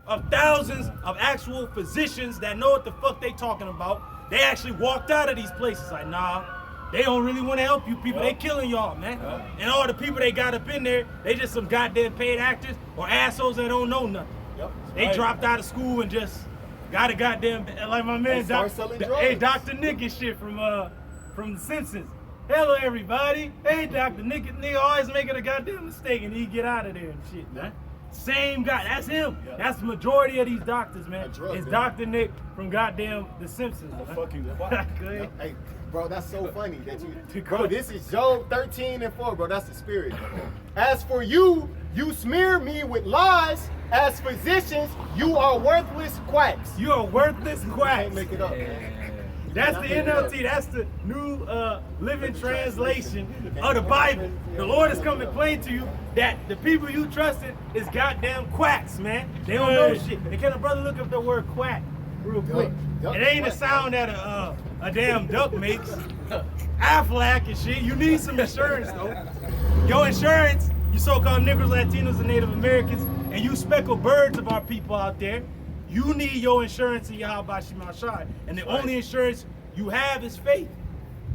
of thousands of actual physicians that know what the fuck they talking about. They actually walked out of these places like, nah, they don't really want to help you people. They killing y'all, man. And all the people they got up in there, they just some goddamn paid actors or assholes that don't know nothing. They dropped out of school and just got a goddamn, like my man, Dr. Nick and shit from The Simpsons. Hello, everybody. Hey, Dr. Nick. Nigga always making a goddamn mistake and he get out of there and shit, man. Same guy. That's him. That's the majority of these doctors, man. It's Dr. Nick from goddamn The Simpsons. Hey, bro, that's so funny that you. Bro, this is Job 13:4, bro. That's the spirit. As for you, you smear me with lies. As physicians, you are worthless quacks. You are worthless quacks. Can't make it up, man. That's the NLT. That's the new living translation of the Bible. The Lord has come to plain to you that the people you trusted is goddamn quacks, man. They don't know shit. And can a brother look up the word quack real quick? It ain't the sound that a damn duck makes. Aflac and shit. You need some insurance though. Your insurance, you so-called Negroes, Latinos, and Native Americans, and you speckled birds of our people out there. You need your insurance in Yahweh Shema Shai. And the only insurance you have is faith.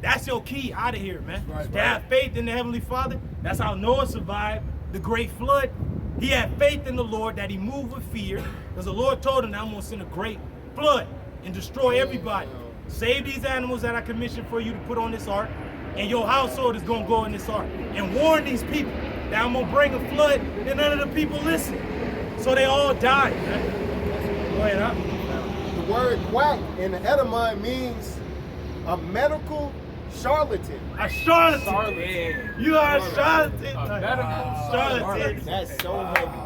That's your key out of here, man. To have faith in the Heavenly Father. That's how Noah survived the great flood. He had faith in the Lord that he moved with fear. Because the Lord told him, I'm going to send a great flood and destroy everybody. Save these animals that I commissioned for you to put on this ark. And your household is going to go in this ark. And warn these people that I'm going to bring a flood and none of the people listen. So they all died, man. The word quack in the Edomite means a medical charlatan. A charlatan. You are a charlatan. A medical charlatan. That's so heavy.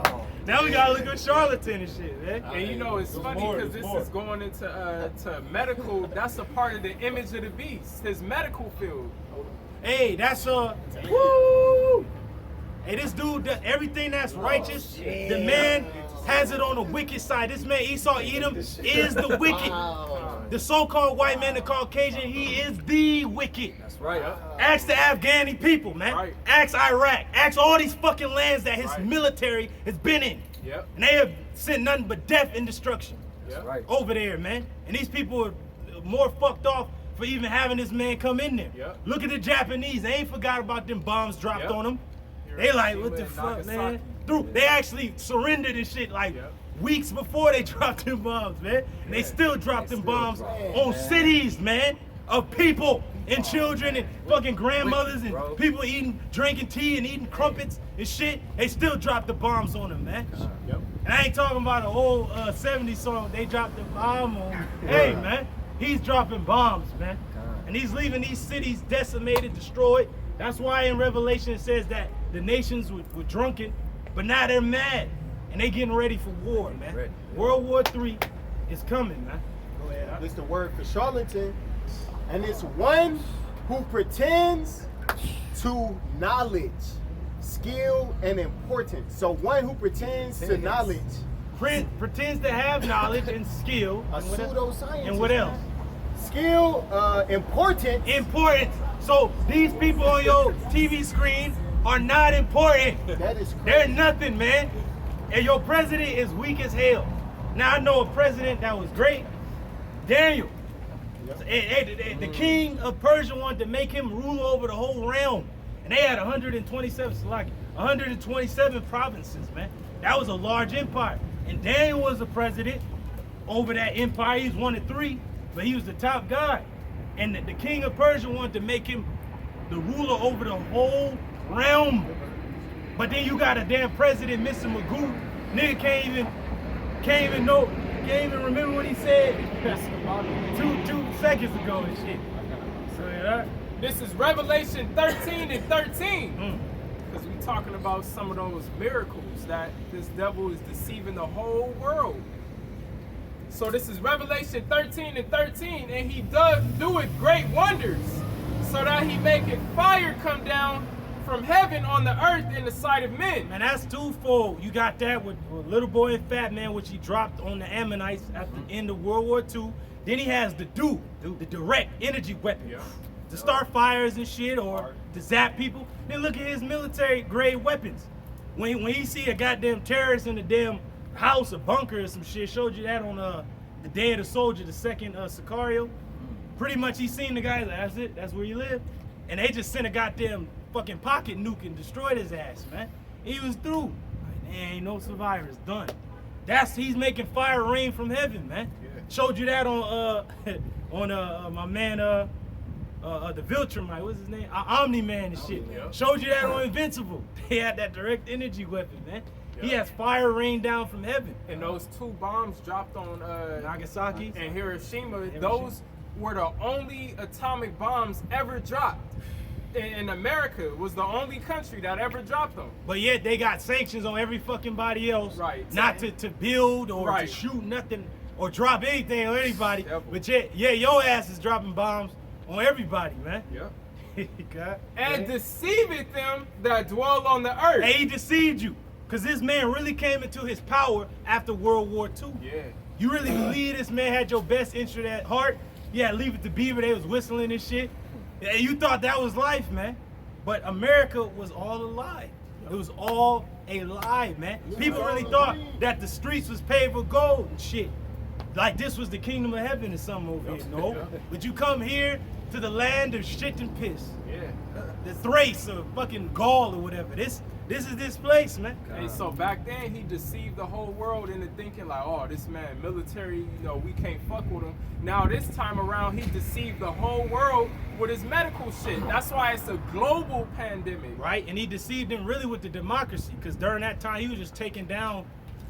Now we gotta look at charlatan and shit, man. And you know, it's funny because this is going into to medical. That's a part of the image of the beast, his medical field. Hey, that's woo! Hey, this dude does everything that's righteous. The man has it on the wicked side. This man, Esau Edom, is the wicked. The so-called white man, the Caucasian, he is the wicked. That's right. Ask the Afghani people, man. Right. Ask Iraq. Ask all these fucking lands that his military has been in. Yep. And they have sent nothing but death and destruction over there, man. And these people are more fucked off for even having this man come in there. Yep. Look at the Japanese. They ain't forgot about them bombs dropped on them. They like, what the fuck, man? They actually surrendered and shit like weeks before they dropped them bombs, man. And they still dropped them bombs on cities, man, of people and children and fucking grandmothers and people drinking tea and eating crumpets and shit. They still dropped the bombs on them, man. And I ain't talking about an old 70s song. They dropped the bomb on him. Hey, man, he's dropping bombs, man. And he's leaving these cities decimated, destroyed. That's why in Revelation it says that the nations were drunken, but now they're mad. And they getting ready for war, man. World War III is coming, man. Go ahead. It's the word for charlatan. And it's one who pretends to knowledge, skill, and importance. So one who pretends to knowledge. Pretends to have knowledge and skill. A pseudoscientist. And what else? Skill, importance. Important. So these people on your TV screen are not important. That is crazy. They're nothing, man. And your president is weak as hell. Now I know a president that was great, Daniel. The king of Persia wanted to make him rule over the whole realm. And they had 127 provinces, man. That was a large empire. And Daniel was the president over that empire. He was 1 of 3, but he was the top guy. And the king of Persia wanted to make him the ruler over the whole realm. But then you got a damn president, Mr. Magoo. Nigga can't even remember what he said 2 seconds ago and shit. So This is Revelation 13:13. Because we're talking about some of those miracles that this devil is deceiving the whole world. So this is Revelation 13:13, and he does doeth great wonders, so that he maketh fire come down from heaven on the earth in the sight of men. And that's twofold. You got that with Little Boy and Fat Man, which he dropped on the Ammonites at the end of World War II. Then he has the direct energy weapon to start fires and shit or to zap people. Then look at his military grade weapons. When he see a goddamn terrorist in a damn house, a bunker, or some shit. Showed you that on the Day of the Soldier, the second Sicario. Pretty much, he seen the guy. Like, that's it. That's where you live. And they just sent a goddamn fucking pocket nuke and destroyed his ass, man. He was through. Like, there ain't no survivors. Done. He's making fire rain from heaven, man. Yeah. Showed you that on my man the Viltrumite, what's his name? Omni-Man and shit. Yeah. Showed you that on Invincible. They had that direct energy weapon, man. Yeah. He has fire rain down from heaven. And those 2 bombs dropped on Nagasaki and Hiroshima, those were the only atomic bombs ever dropped. In America was the only country that ever dropped them. But yet they got sanctions on every fucking body else. Right. Not to build or to shoot nothing or drop anything on anybody. But yet, your ass is dropping bombs on everybody, man. Yeah. And deceiveth them that dwell on the earth. And he deceived you. Because this man really came into his power after World War II. Yeah. You really believe this man had your best interest at heart? Yeah, Leave It to Beaver, they was whistling and shit. And you thought that was life, man. But America was all a lie. It was all a lie, man. People really thought that the streets was paved with gold and shit. Like this was the kingdom of heaven or something over here. No. But you come here to the land of shit and piss. Yeah. The Thrace or fucking Gaul or whatever. This is this place, man. And so back then he deceived the whole world into thinking like, oh, this man military, we can't fuck with him. Now this time around he deceived the whole world with his medical shit. That's why it's a global pandemic. Right, and he deceived them really with the democracy, because during that time he was just taking down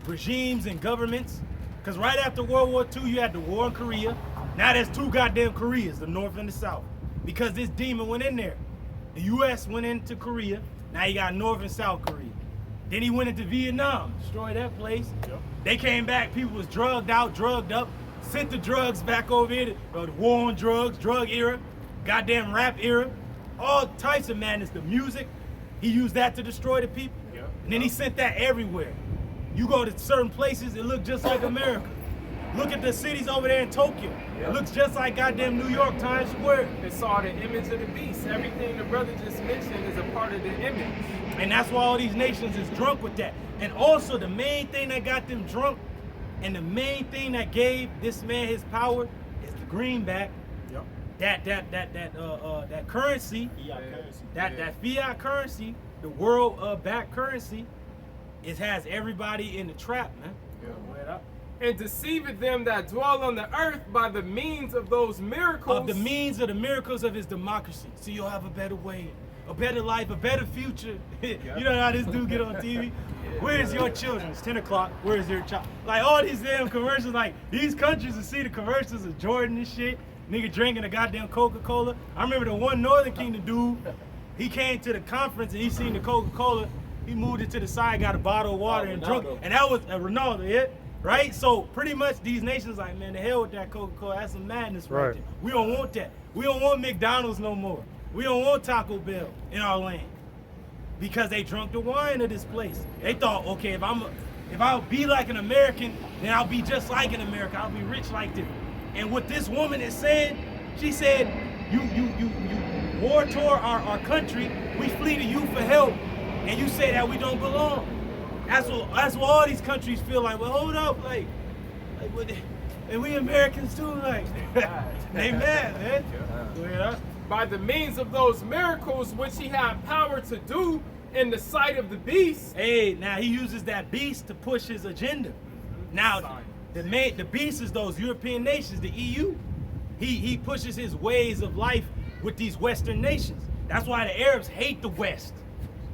regimes and governments. Because right after World War II you had the war in Korea. Now there's 2 goddamn Koreas, the North and the South. Because this demon went in there. The US went into Korea. Now you got North and South Korea. Then he went into Vietnam, destroyed that place. Yep. They came back, people was drugged out, drugged up, sent the drugs back over here, the war on drugs, drug era, goddamn rap era, all types of madness, the music. He used that to destroy the people. Yep. And then he sent that everywhere. You go to certain places, it look just like America. Look at the cities over there in Tokyo. Yep. It looks just like goddamn New York, Times Square. It's all the image of the beast. Everything the brother just mentioned is a part of the image. And that's why all these nations is drunk with that. And also the main thing that got them drunk and the main thing that gave this man his power is the greenback. Yep. That currency, that fiat currency, the world backed currency, it has everybody in the trap, man. Yeah. And deceiveth them that dwell on the earth by the means of those miracles. Of the means of the miracles of his democracy. So you'll have a better way, a better life, a better future. You know how this dude get on TV? Where's your children? It's 10 o'clock. Where's your child? Like all these damn commercials, like these countries will see the commercials of Jordan and shit. Nigga drinking a goddamn Coca-Cola. I remember the one Northern Kingdom dude, he came to the conference and he seen the Coca-Cola. He moved it to the side, got a bottle of water and drunk. And that was Ronaldo, yeah? Right? So pretty much these nations like, man, the hell with that Coca-Cola. That's some madness right there. We don't want that. We don't want McDonald's no more. We don't want Taco Bell in our land. Because they drunk the wine of this place. They thought, okay, if I'll be like an American, then I'll be just like an American. I'll be rich like them. And what this woman is saying, she said, you war toward our country, we flee to you for help, and you say that we don't belong. That's what all these countries feel like. Well, hold up, like and we Americans too, like they mad, man. Yeah. By the means of those miracles which he had power to do in the sight of the beast. Hey, now he uses that beast to push his agenda. Now the beast is those European nations, the EU. He pushes his ways of life with these Western nations. That's why the Arabs hate the West.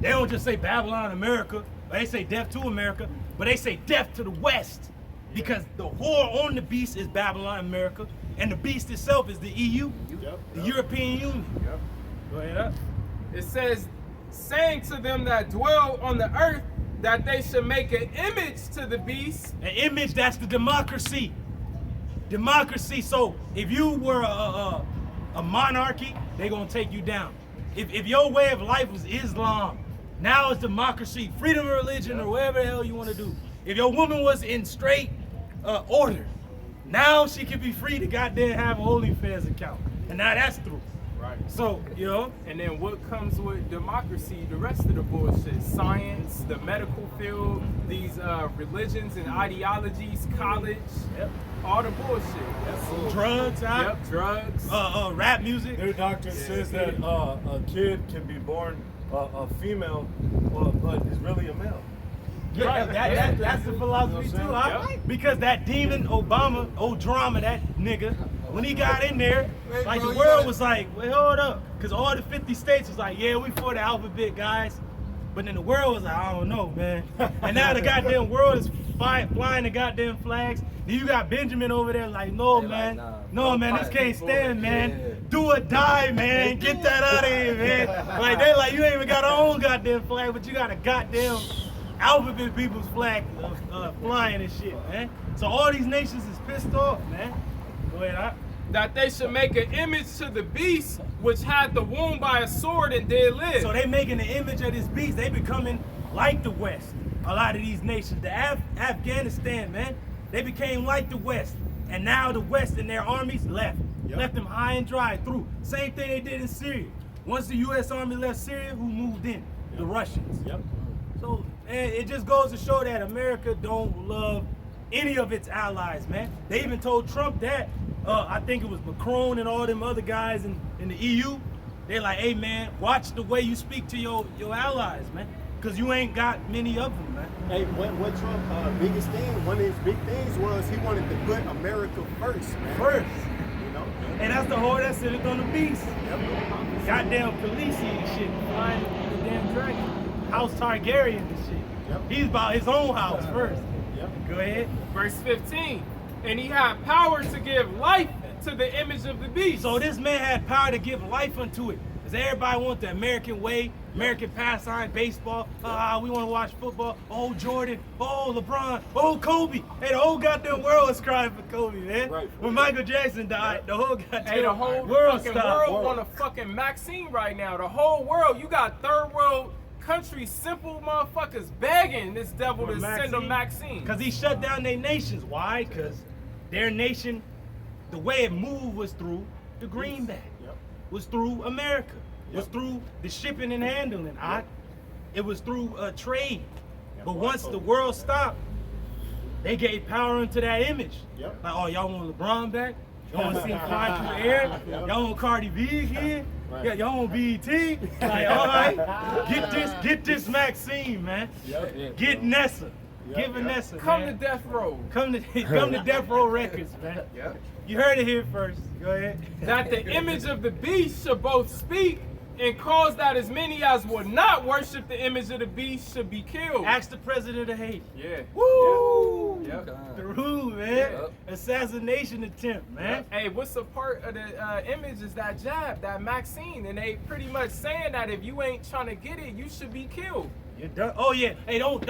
They don't just say Babylon, America. They say death to America, but they say death to the West. Because the whore on the beast is Babylon, America, and the beast itself is the EU, the European Union. Go ahead up. It says, saying to them that dwell on the earth, that they should make an image to the beast. An image, that's the democracy. Democracy. So if you were a monarchy, they're going to take you down. If your way of life was Islam, now it's democracy, freedom of religion, or whatever the hell you want to do. If your woman was in straight order, now she can be free to goddamn have an OnlyFans account. And now that's through. Right. So, you know, And then what comes with democracy? The rest of the bullshit, science, the medical field, these religions and ideologies, college, Yep. all the bullshit. drugs out, Yep, drugs. rap music. Their doctor says that a kid can be born a female, but is really a male. Yeah, Right. that's the philosophy You know too, what I'm huh? saying? Because that demon Obama, old drama, that nigga, when he got in there, Wait, like bro, the you world gotta- was like, wait, hold up, because all the 50 states was like, yeah, we for the alphabet, guys. But then the world was like, I don't know, man. And now the goddamn world is flying the goddamn flags. Then you got Benjamin over there like, no, They like, man. nah, No, bro, man, this fight can't people, stand, man. yeah. Do or die, man. Get that out of here, man. Like, they like, you ain't even got our own goddamn flag, but you got a goddamn alphabet people's flag flying and shit, man. So all these nations is pissed off, man. Go ahead, That they should make an image to the beast which had the wound by a sword and did live. So they making the image of this beast. They becoming like the West. A lot of these nations, the Afghanistan, man, they became like the West, and now the West and their armies left them high and dry through. Same thing they did in Syria. Once the U.S. Army left Syria, who moved in? The Russians. Yep. So man, it just goes to show that America don't love any of its allies, man. They even told Trump that. I think it was Macron and all them other guys in the EU. They're like, hey man, watch the way you speak to your allies, man. Cause you ain't got many of them, man. Hey, what Trump biggest thing, one of his big things was he wanted to put America first, man. First. You know? And that's the whole that said it on the beast. Goddamn Khaleesi and shit, flying the damn dragon. House Targaryen and shit. Yep. He's about his own house first. Yep. Go ahead. Verse 15. And he had power to give life to the image of the beast. So this man had power to give life unto it. Because everybody want the American way, American pastime, baseball. We want to watch football. Oh, Jordan. Oh, LeBron. Oh, Kobe. Hey, the whole goddamn world was crying for Kobe, man. Right. When Michael Jackson died, the whole goddamn Hey, the whole world fucking stopped. world want a fucking Maxine right now. The whole world. You got third world countries, simple motherfuckers begging this devil to send them Maxine. Because he shut down their nations. Why? Because their nation, the way it moved was through the greenback. Yep. Was through America. Was through the shipping and handling. It was through trade. But once the world stopped, they gave power into that image. Yep. Like, oh, y'all want LeBron back? Y'all want to see him fly through the air? Y'all want Cardi B again? Right. Yeah, y'all want BET? Like, all right, get this Maxine, man. Yep. Get Nessa. Yep, Get yep. Vanessa, Come to man. death row. Come to Death Row Records, man. Yep. You heard it here first. Go ahead. That the image of the beast should both speak and cause that as many as would not worship the image of the beast should be killed. Ask the president of Haiti. Yeah. Woo! Yep. The rule, man. Yep. Assassination attempt, man. Hey, what's a part of the image is that jab, that Maxine, and they pretty much saying that if you ain't trying to get it, you should be killed. You're done. Oh yeah. Hey, don't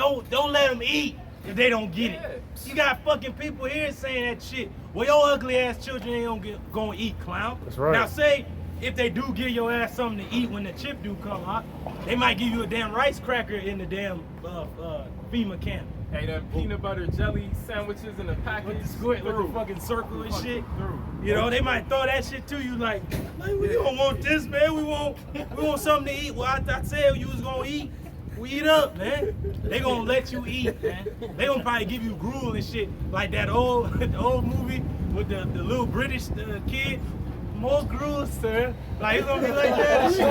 let them eat if they don't get it. You got fucking people here saying that shit. Well, your ugly ass children ain't gonna eat, clown. That's right. Now say if they do give your ass something to eat when the chip do come out, they might give you a damn rice cracker in the damn FEMA camp. Hey, the peanut butter jelly sandwiches in the package. With the squid, with the fucking circle and shit. Through. You know, they might throw that shit to you like we don't want this, man. We want something to eat. Well, I said you was gonna eat. We eat up, man. They gonna let you eat, man. They gonna probably give you gruel and shit like that old the old movie with the little British kid. More gruel, sir. Like it's gonna be like that and shit.